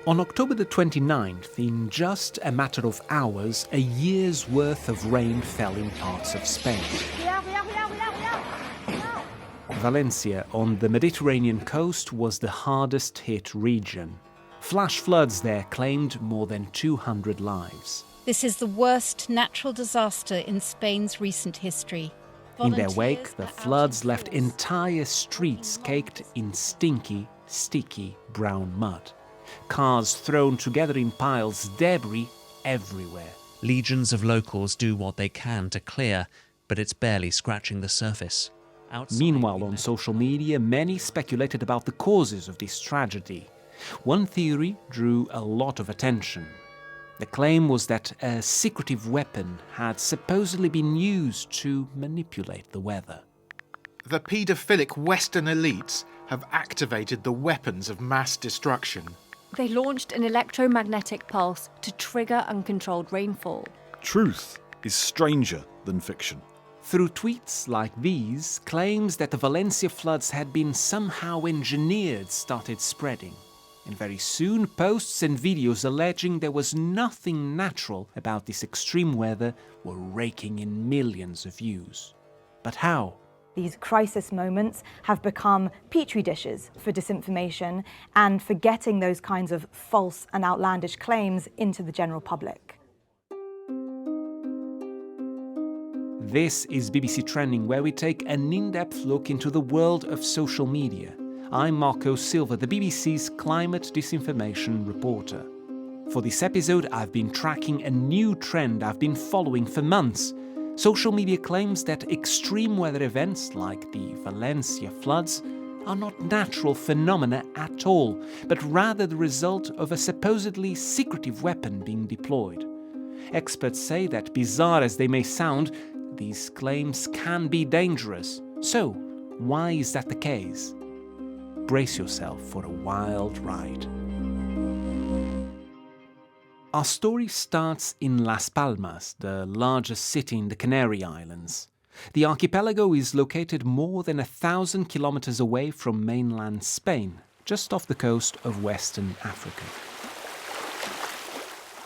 On October the 29th, in just a matter of hours, a year's worth of rain fell in parts of Spain. Valencia, on the Mediterranean coast, was the hardest hit region. Flash floods there claimed more than 200 lives. This is the worst natural disaster in Spain's recent history. In their wake, the floods left entire streets caked in stinky, sticky brown mud. Cars thrown together in piles, debris everywhere. Legions of locals do what they can to clear, but it's barely scratching the surface. Meanwhile, on social media, many speculated about the causes of this tragedy. One theory drew a lot of attention. The claim was that a secretive weapon had supposedly been used to manipulate the weather. The paedophilic Western elites have activated the weapons of mass destruction. They launched an electromagnetic pulse to trigger uncontrolled rainfall. Truth is stranger than fiction. Through tweets like these, claims that the Valencia floods had been somehow engineered started spreading. And very soon, posts and videos alleging there was nothing natural about this extreme weather were raking in millions of views. But how? These crisis moments have become petri dishes for disinformation and for getting those kinds of false and outlandish claims into the general public. This is BBC Trending, where we take an in-depth look into the world of social media. I'm Marco Silva, the BBC's climate disinformation reporter. For this episode, I've been tracking a new trend I've been following for months. Social media claims that extreme weather events like the Valencia floods are not natural phenomena at all, but rather the result of a supposedly secretive weapon being deployed. Experts say that, bizarre as they may sound, these claims can be dangerous. So, why is that the case? Brace yourself for a wild ride. Our story starts in Las Palmas, the largest city in the Canary Islands. The archipelago is located more than 1,000 kilometers away from mainland Spain, just off the coast of Western Africa.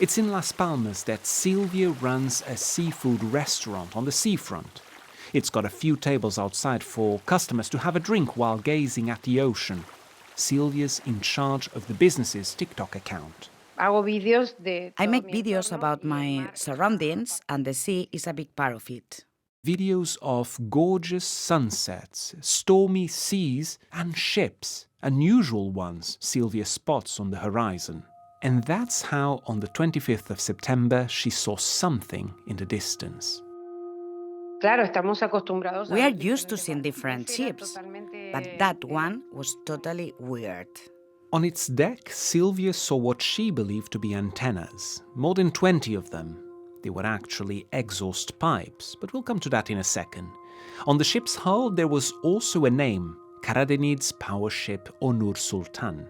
It's in Las Palmas that Silvia runs a seafood restaurant on the seafront. It's got a few tables outside for customers to have a drink while gazing at the ocean. Silvia's in charge of the business's TikTok account. I make videos about my surroundings, and the sea is a big part of it. Videos of gorgeous sunsets, stormy seas, and ships, unusual ones Silvia spots on the horizon. And that's how, on the 25th of September, she saw something in the distance. We are used to seeing different ships, but that one was totally weird. On its deck, Silvia saw what she believed to be antennas, more than 20 of them. They were actually exhaust pipes, but we'll come to that in a second. On the ship's hull, there was also a name, Karadeniz's power ship Onur Sultan.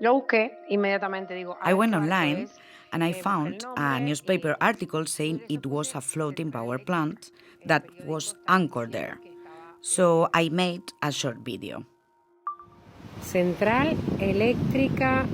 I went online and I found a newspaper article saying it was a floating power plant that was anchored there. So I made a short video. Central Eléctrica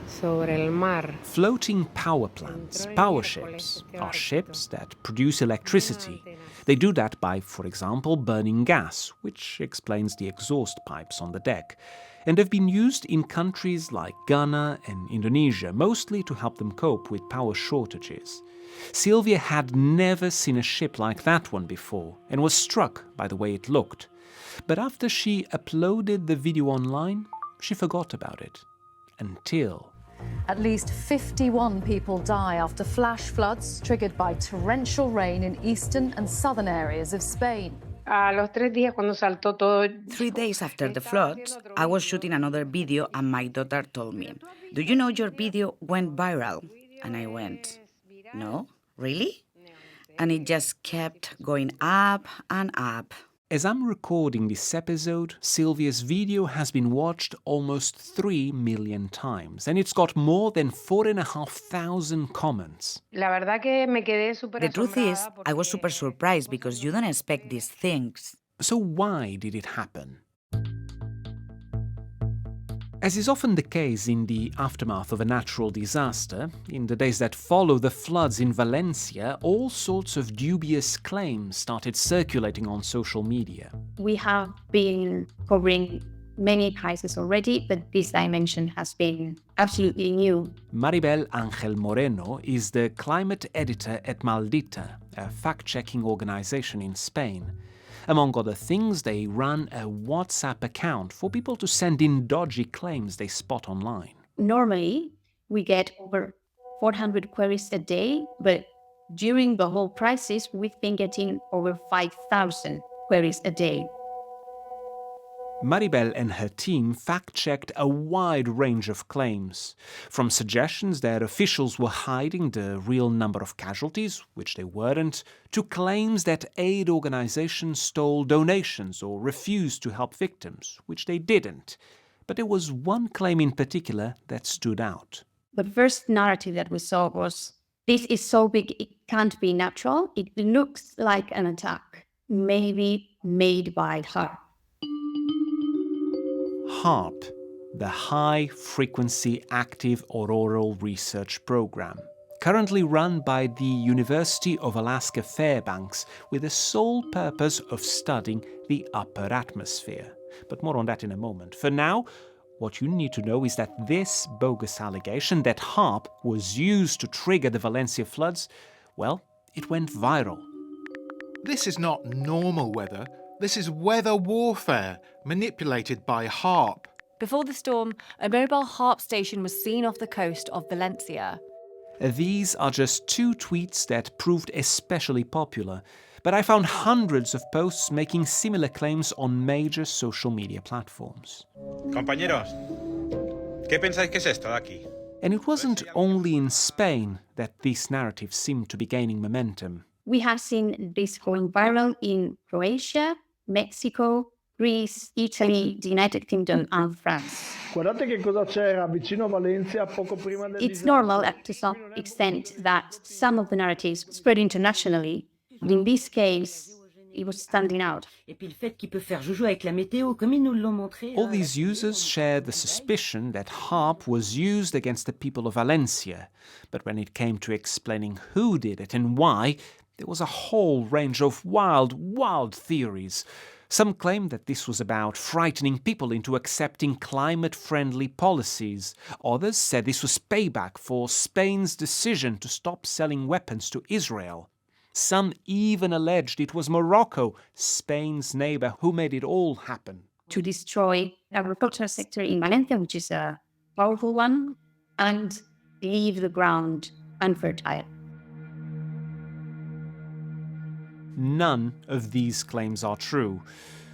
sobre el mar. Floating power plants, power ships, are ships that produce electricity. They do that by, for example, burning gas, which explains the exhaust pipes on the deck, and have been used in countries like Ghana and Indonesia, mostly to help them cope with power shortages. Silvia had never seen a ship like that one before and was struck by the way it looked. But after she uploaded the video online, she forgot about it. Until... At least 51 people die after flash floods triggered by torrential rain in eastern and southern areas of Spain. 3 days after the floods, I was shooting another video and my daughter told me, "Do you know your video went viral?" And I went, "No, really?" And it just kept going up and up. As I'm recording this episode, Silvia's video has been watched almost 3 million times, and it's got more than 4,500 comments. The truth is, I was super surprised because you don't expect these things. So why did it happen? As is often the case in the aftermath of a natural disaster, in the days that follow the floods in Valencia, all sorts of dubious claims started circulating on social media. We have been covering many crises already, but this dimension has been absolutely new. Maribel Ángel Moreno is the climate editor at Maldita, a fact-checking organization in Spain. Among other things, they run a WhatsApp account for people to send in dodgy claims they spot online. Normally, we get over 400 queries a day, but during the whole crisis, we've been getting over 5,000 queries a day. Maribel and her team fact-checked a wide range of claims, from suggestions that officials were hiding the real number of casualties, which they weren't, to claims that aid organizations stole donations or refused to help victims, which they didn't. But there was one claim in particular that stood out. The first narrative that we saw was, this is so big it can't be natural. It looks like an attack, maybe made by HARP. HARP, the High Frequency Active Auroral Research Program, currently run by the University of Alaska Fairbanks with the sole purpose of studying the upper atmosphere. But more on that in a moment. For now, what you need to know is that this bogus allegation that HARP was used to trigger the Valencia floods, well, it went viral. This is not normal weather. This is weather warfare, manipulated by HARP. Before the storm, a mobile HARP station was seen off the coast of Valencia. These are just two tweets that proved especially popular, but I found hundreds of posts making similar claims on major social media platforms. Compañeros, ¿qué pensáis que es esto de aquí? And it wasn't only in Spain that this narrative seemed to be gaining momentum. We have seen this going viral in Croatia, Mexico, Greece, Italy, the United Kingdom, and France. It's normal to some extent that some of the narratives spread internationally. But in this case, it was standing out. All these users shared the suspicion that HARP was used against the people of Valencia, but when it came to explaining who did it and why, there was a whole range of wild theories. Some claimed that this was about frightening people into accepting climate-friendly policies. Others said this was payback for Spain's decision to stop selling weapons to Israel. Some even alleged it was Morocco, Spain's neighbor, who made it all happen. To destroy the agricultural sector in Valencia, which is a powerful one, and leave the ground unfertile. None of these claims are true.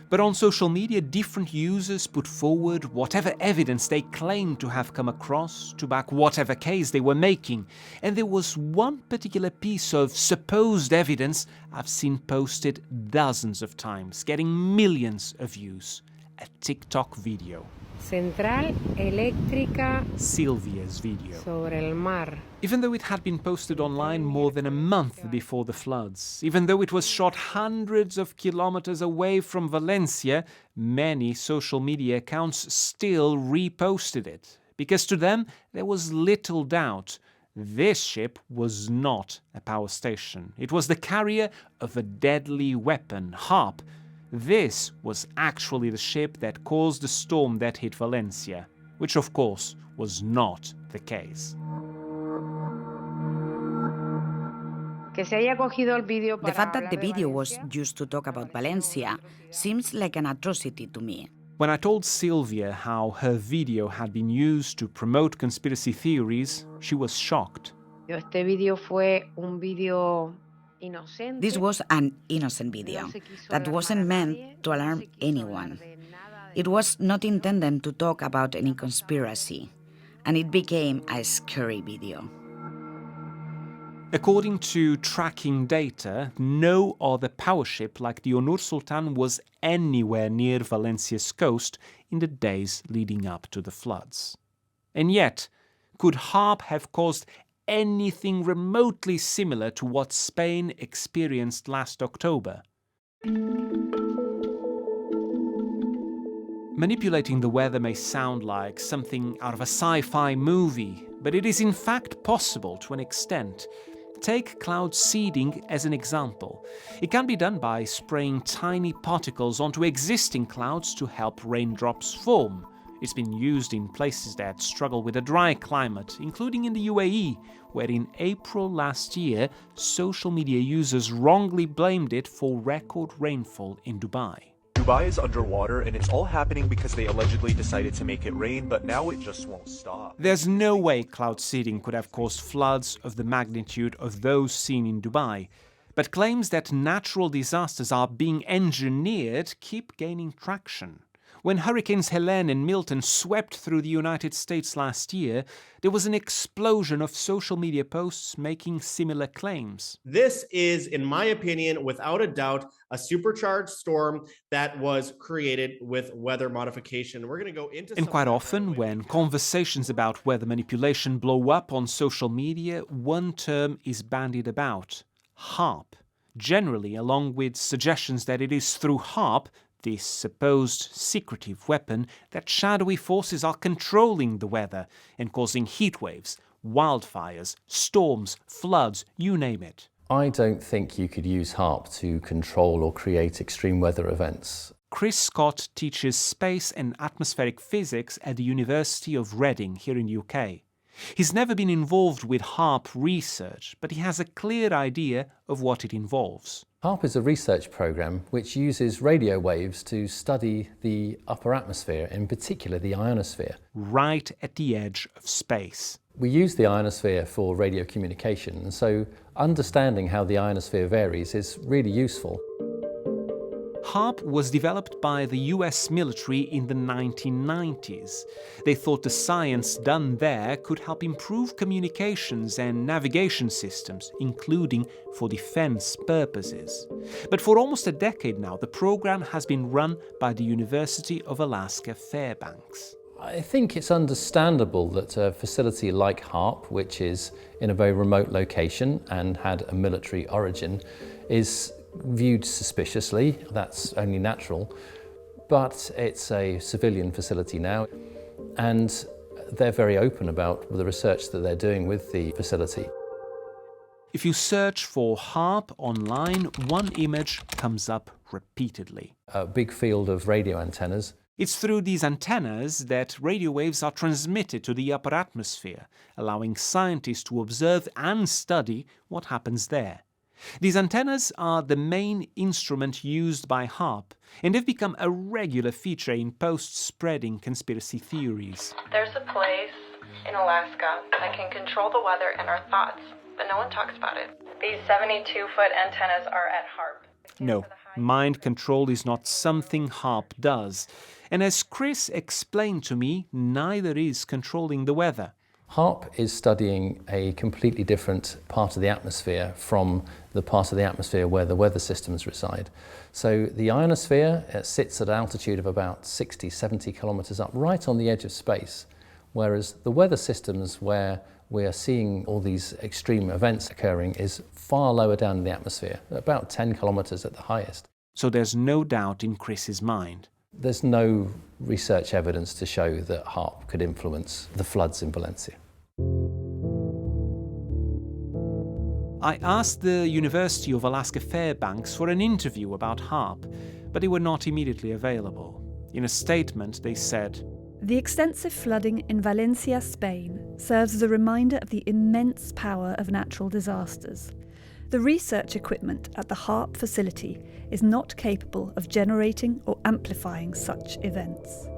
But on social media, different users put forward whatever evidence they claimed to have come across to back whatever case they were making. And there was one particular piece of supposed evidence I've seen posted dozens of times, getting millions of views. A TikTok video. Central Eléctrica Silvia's video. sobre el mar. Even though it had been posted online more than a month before the floods, even though it was shot hundreds of kilometers away from Valencia, many social media accounts still reposted it, because to them there was little doubt. This ship was not a power station. It was the carrier of a deadly weapon, HARP. This was actually the ship that caused the storm that hit Valencia, which of course was not the case. The fact that the video was used to talk about Valencia seems like an atrocity to me. When I told Silvia how her video had been used to promote conspiracy theories, she was shocked. This was an innocent video that wasn't meant to alarm anyone. It was not intended to talk about any conspiracy, and it became a scary video. According to tracking data, no other power ship like the Onur Sultan was anywhere near Valencia's coast in the days leading up to the floods. And yet, could HARP have caused anything remotely similar to what Spain experienced last October? Manipulating the weather may sound like something out of a sci-fi movie, but it is in fact possible to an extent. Take cloud seeding as an example. It can be done by spraying tiny particles onto existing clouds to help raindrops form. It's been used in places that struggle with a dry climate, including in the UAE, where in April last year, social media users wrongly blamed it for record rainfall in Dubai. Dubai is underwater, and it's all happening because they allegedly decided to make it rain, but now it just won't stop. There's no way cloud seeding could have caused floods of the magnitude of those seen in Dubai. But claims that natural disasters are being engineered keep gaining traction. When Hurricanes Helene and Milton swept through the United States last year, there was an explosion of social media posts making similar claims. This is, in my opinion, without a doubt, a supercharged storm that was created with weather modification. We're going to go into. And quite often, when conversations about weather manipulation blow up on social media, one term is bandied about: HAARP. Generally, along with suggestions that it is through HAARP, this supposed secretive weapon, that shadowy forces are controlling the weather and causing heat waves, wildfires, storms, floods, you name it. I don't think you could use HAARP to control or create extreme weather events. Chris Scott teaches space and atmospheric physics at the University of Reading here in the UK. He's never been involved with HAARP research, but he has a clear idea of what it involves. HAARP is a research program which uses radio waves to study the upper atmosphere, in particular the ionosphere. Right at the edge of space. We use the ionosphere for radio communication, and so understanding how the ionosphere varies is really useful. HAARP was developed by the US military in the 1990s. They thought the science done there could help improve communications and navigation systems, including for defense purposes. But for almost a decade now, the program has been run by the University of Alaska Fairbanks. I think it's understandable that a facility like HAARP, which is in a very remote location and had a military origin, is viewed suspiciously. That's only natural, but it's a civilian facility now, and they're very open about the research that they're doing with the facility. If you search for HAARP online, one image comes up repeatedly. A big field of radio antennas. It's through these antennas that radio waves are transmitted to the upper atmosphere, allowing scientists to observe and study what happens there. These antennas are the main instrument used by HAARP, and they've become a regular feature in posts spreading conspiracy theories. There's a place in Alaska that can control the weather and our thoughts, but no one talks about it. These 72-foot antennas are at HAARP. No, mind control is not something HAARP does. And as Chris explained to me, neither is controlling the weather. HAARP is studying a completely different part of the atmosphere from the part of the atmosphere where the weather systems reside. So the ionosphere sits at an altitude of about 60, 70 kilometers up, right on the edge of space, whereas the weather systems where we are seeing all these extreme events occurring is far lower down in the atmosphere, about 10 kilometers at the highest. So there's no doubt in Chris's mind. There's no research evidence to show that HAARP could influence the floods in Valencia. I asked the University of Alaska Fairbanks for an interview about HAARP, but they were not immediately available. In a statement, they said, "The extensive flooding in Valencia, Spain, serves as a reminder of the immense power of natural disasters. The research equipment at the HAARP facility is not capable of generating or amplifying such events."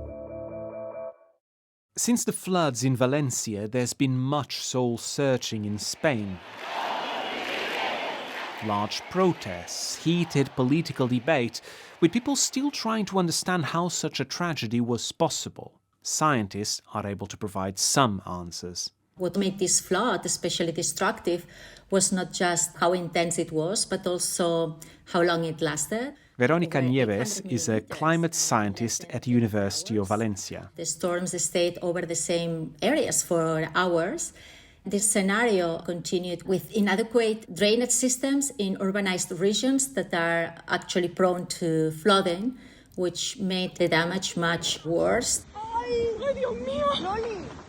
Since the floods in Valencia, there's been much soul-searching in Spain. Large protests, heated political debate, with people still trying to understand how such a tragedy was possible. Scientists are able to provide some answers. What made this flood especially destructive was not just how intense it was, but also how long it lasted. Veronica Nieves is a climate scientist at the University of Valencia. The storms stayed over the same areas for hours. This scenario continued with inadequate drainage systems in urbanized regions that are actually prone to flooding, which made the damage much worse.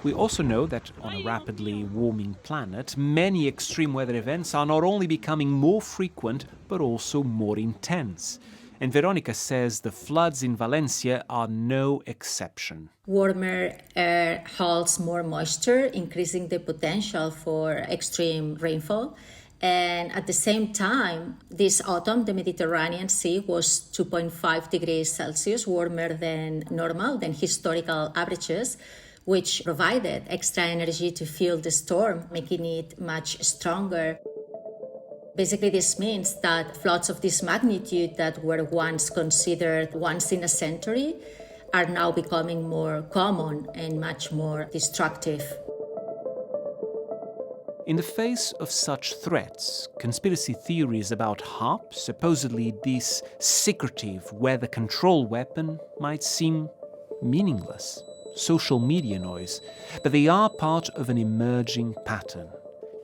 We also know that on a rapidly warming planet, many extreme weather events are not only becoming more frequent, but also more intense. And Veronica says the floods in Valencia are no exception. Warmer air holds more moisture, increasing the potential for extreme rainfall. And at the same time, this autumn, the Mediterranean Sea was 2.5 degrees Celsius warmer than normal, than historical averages, which provided extra energy to fuel the storm, making it much stronger. Basically, this means that floods of this magnitude that were once considered once in a century are now becoming more common and much more destructive. In the face of such threats, conspiracy theories about HAARP, supposedly this secretive weather control weapon, might seem meaningless, social media noise, but they are part of an emerging pattern.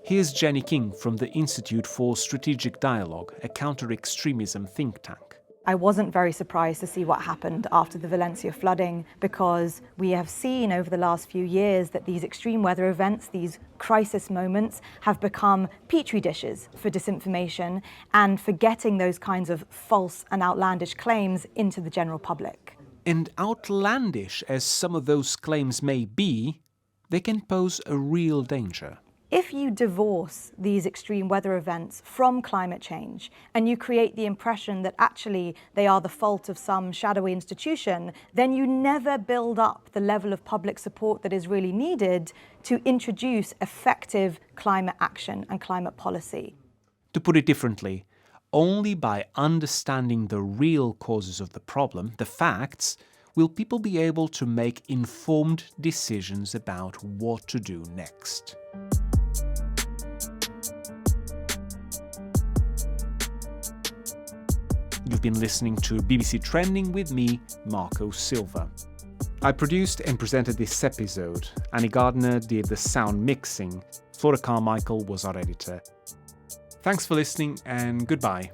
Here's Jenny King from the Institute for Strategic Dialogue, a counter-extremism think tank. I wasn't very surprised to see what happened after the Valencia flooding, because we have seen over the last few years that these extreme weather events, these crisis moments, have become petri dishes for disinformation and for getting those kinds of false and outlandish claims into the general public. And outlandish as some of those claims may be, they can pose a real danger. If you divorce these extreme weather events from climate change and you create the impression that actually they are the fault of some shadowy institution, then you never build up the level of public support that is really needed to introduce effective climate action and climate policy. To put it differently, only by understanding the real causes of the problem, the facts, will people be able to make informed decisions about what to do next. You've been listening to BBC Trending with me, Marco Silva. I produced and presented this episode. Annie Gardner did the sound mixing. Flora Carmichael was our editor. Thanks for listening and goodbye.